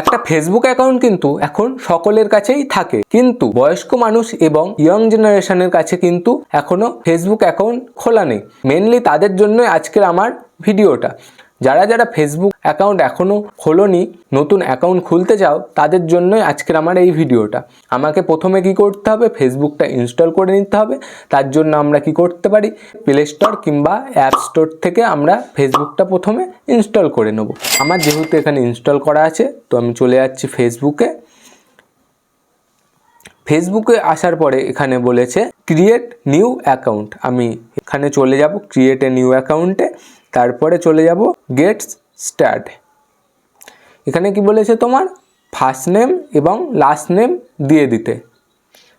একটা Facebook account কিন্তু এখন সকলের কাছেই থাকে, কিন্তু বয়স্ক মানুষ এবং ইয়ং জেনারেশনের কাছে কিন্তু এখনো ফেসবুক অ্যাকাউন্ট খোলা নেই। মেনলি তাদের জন্যই আজকের আমার ভিডিওটা। যারা যারা ফেসবুক অ্যাকাউন্ট এখনো খোলোনি, নতুন অ্যাকাউন্ট খুলতে চাও, তাদের জন্যই আজকের আমার এই ভিডিওটা। আমাকে প্রথমে কি করতে হবে, ফেসবুকটা ইনস্টল করে নিতে হবে। তার জন্য আমরা কি করতে পারি, প্লে স্টোর কিংবা অ্যাপ স্টোর থেকে আমরা ফেসবুকটা প্রথমে ইনস্টল করে নেব। আমার যেহেতু এখানে ইনস্টল করা আছে, তো আমি চলে যাচ্ছি ফেসবুকে। ফেসবুকে আসার পরে এখানে বলেছে ক্রিয়েট নিউ অ্যাকাউন্ট। আমি এখানে চলে যাব ক্রিয়েট এ নিউ অ্যাকাউন্টে, তারপরে চলে যাব গেট স্টার্ট। এখানে কি বলেছে, তোমার ফার্স্ট নেম এবং লাস্ট নেম দিয়ে দিতে।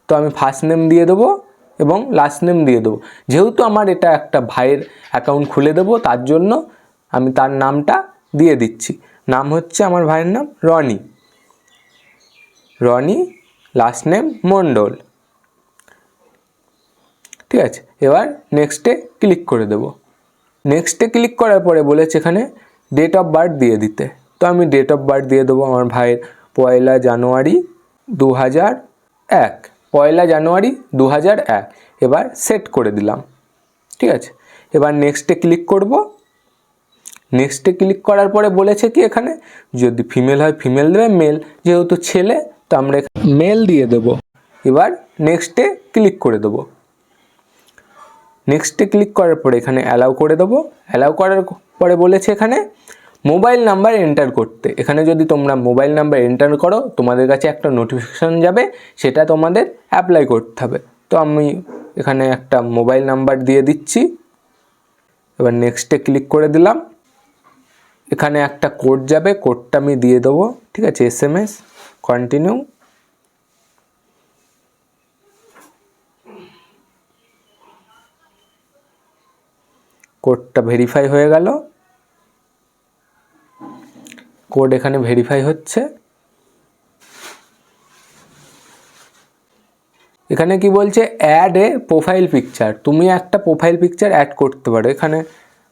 তো আমি ফার্স্ট নেম দিয়ে দেবো এবং লাস্ট নেম দিয়ে দেবো। যেহেতু আমার এটা একটা ভাইয়ের অ্যাকাউন্ট খুলে দেবো, তার জন্য আমি তার নামটা দিয়ে দিচ্ছি। নাম হচ্ছে আমার ভাইয়ের নাম রনি, লাস্ট নেম মণ্ডল। ঠিক আছে, এবার নেক্সটে ক্লিক করে দেব। নেক্সটে ক্লিক করার পরে বলেছে এখানে ডেট অফ বার্থ দিয়ে দিতে। তো আমি ডেট অফ বার্থ দিয়ে দেবো আমার ভাইয়ের 1 জানুয়ারি 2001, 1 জানুয়ারি 2001। এবার সেট করে দিলাম। ঠিক আছে, এবার নেক্সটে ক্লিক করব। নেক্সটে ক্লিক করার পরে বলেছে কি এখানে যদি ফিমেল হয় ফিমেল দেবে, মেল যেহেতু ছেলে তো আমরা মেল দিয়ে দেব। এবার নেক্সটে ক্লিক করে দেবো। নেক্সটে ক্লিক করার পরে এখানে অ্যালাউ করে দেবো। অ্যালাউ করার পরে বলেছে এখানে মোবাইল নাম্বার এন্টার করতে। এখানে যদি তোমরা মোবাইল নাম্বার এন্টার করো, তোমাদের কাছে একটা নোটিফিকেশান যাবে, সেটা তোমাদের অ্যাপ্লাই করতে হবে। তো আমি এখানে একটা মোবাইল নাম্বার দিয়ে দিচ্ছি। এবার নেক্সটে ক্লিক করে দিলাম। এখানে একটা কোড যাবে, কোডটা আমি দিয়ে দেবো। ঠিক আছে, SMS কন্টিনিউ। কোডটা ভেরিফাই হয়ে গেল। কোড এখানে ভেরিফাই হচ্ছে। এখানে কি বলছে অ্যাড এ প্রোফাইল পিকচার। তুমি একটা প্রোফাইল পিকচার অ্যাড করতে পারো। এখানে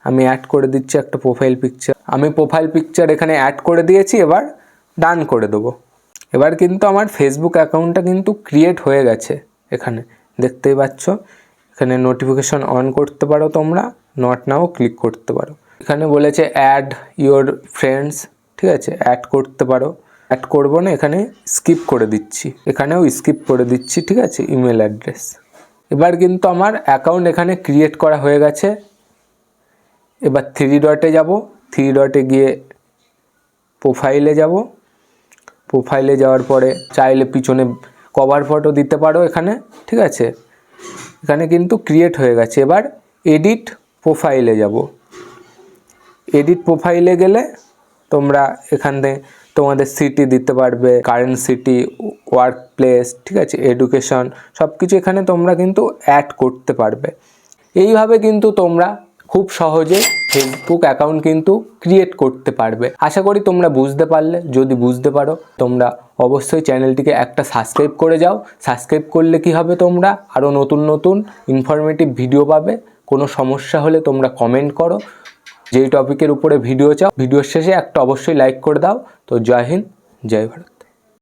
আমি অ্যাড করে দিচ্ছি একটা প্রোফাইল পিকচার। আমি প্রোফাইল পিকচার এখানে অ্যাড করে দিয়েছি। এবার ডান করে দেবো। এবার কিন্তু আমার ফেসবুক অ্যাকাউন্টটা কিন্তু ক্রিয়েট হয়ে গেছে। এখানে দেখতেই পাচ্ছ, এখানে নোটিফিকেশন অন করতে পারো, তোমরা নট নাও ক্লিক করতে পারো। এখানে বলেছে অ্যাড ইওর ফ্রেন্ডস। ঠিক আছে, অ্যাড করতে পারো। অ্যাড করবো না, এখানে স্কিপ করে দিচ্ছি। এখানেও স্কিপ করে দিচ্ছি। ঠিক আছে, ইমেল অ্যাড্রেস। এবার কিন্তু আমার অ্যাকাউন্ট এখানে ক্রিয়েট করা হয়ে গেছে। এবার 3 ডটে যাব। 3 ডটে গিয়ে প্রোফাইলে যাব। প্রোফাইলে যাওয়ার পরে চাইলে পিছনে কভার ফটো দিতে পারো এখানে। ঠিক আছে, এখানে কিন্তু ক্রিয়েট হয়ে গেছে। এবার এডিট প্রোফাইলে যাব। এডিট প্রোফাইলে গেলে তোমরা এখান থেকে তোমাদের সিটি দিতে পারবে, কারেন্ট সিটি, ওয়ার্ক প্লেস, ঠিক আছে, এডুকেশন, সব কিছু এখানে তোমরা কিন্তু অ্যাড করতে পারবে। এইভাবে কিন্তু তোমরা খুব সহজে ফেসবুক অ্যাকাউন্ট কিন্তু ক্রিয়েট করতে পারবে। আশা করি তোমরা বুঝতে পারলে। যদি বুঝতে পারো তোমরা অবশ্যই চ্যানেলটিকে একটা সাবস্ক্রাইব করে যাও। সাবস্ক্রাইব করলে কি হবে, তোমরা আরও নতুন নতুন ইনফরমেটিভ ভিডিও পাবে। কোনো সমস্যা হলে তোমরা কমেন্ট করো। যেই টপিকের উপরে ভিডিও চাও, ভিডিওর শেষে একটা অবশ্যই লাইক করে দাও। তো জয় হিন্দ, জয় ভারত।